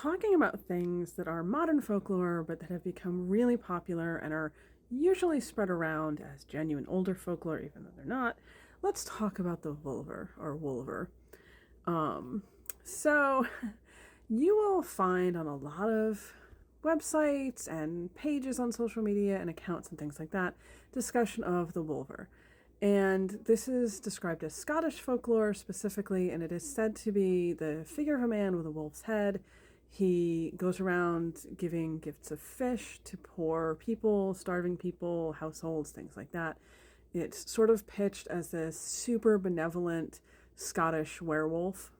talking about things that are modern folklore but that have become really popular and are usually spread around as genuine older folklore, even though they're not, let's talk about the Wulver or Wulver. Um, so, you will find on a lot of websites and pages on social media and accounts and things like that discussion of the Wulver. And this is described as Scottish folklore specifically, and it is said to be the figure of a man with a wolf's head. He goes around giving gifts of fish to poor people, starving people, households, things like that. It's sort of pitched as this super benevolent Scottish werewolf,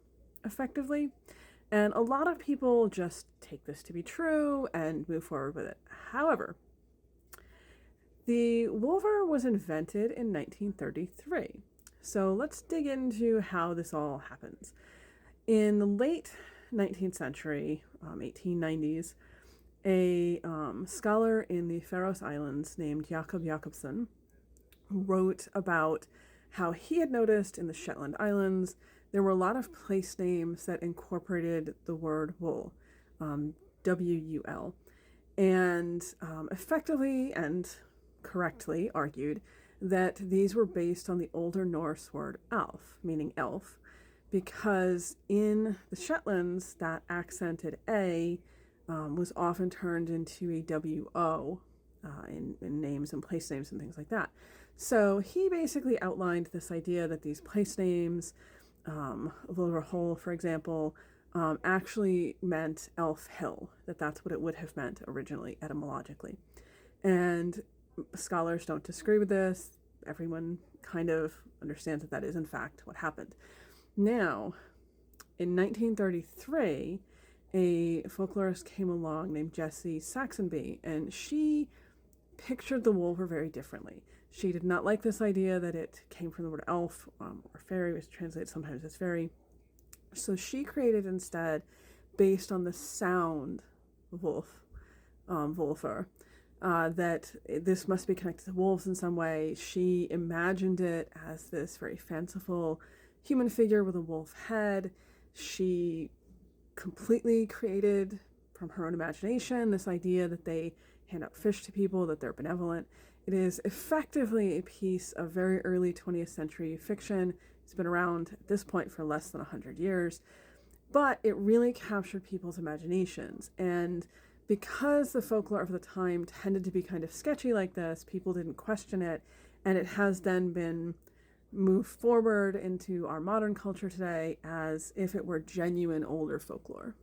effectively. And a lot of people just take this to be true and move forward with it. However, the Wulver was invented in 1933. So let's dig into how this all happens. In the late 19th century, 1890s, a scholar in the Faroe Islands named Jakob Jakobsson wrote about how he had noticed in the Shetland Islands there were a lot of place names that incorporated the word wool, W-U-L, and effectively and correctly argued that these were based on the Older Norse word alf, meaning elf, because in the Shetlands, that accented A was often turned into a W-O in names and place names and things like that. So he basically outlined this idea that these place names, Wulver Hole, for example, actually meant Elf Hill, that's what it would have meant originally etymologically. And scholars don't disagree with this. Everyone kind of understands that that is in fact what happened. Now, in 1933, a folklorist came along named Jessie Saxonby, and she pictured the Wulver very differently. She did not like this idea that it came from the word elf or fairy, which translates sometimes as fairy. So she created instead, based on the sound wolf, Wulver, that this must be connected to wolves in some way. She imagined it as this very fanciful human figure with a wolf head. She completely created from her own imagination this idea that they hand out fish to people, that they're benevolent. It is effectively a piece of very early 20th century fiction. It's been around at this point for less than 100 years, but it really captured people's imaginations. And because the folklore of the time tended to be kind of sketchy like this, people didn't question it, and it has then been moved forward into our modern culture today as if it were genuine older folklore.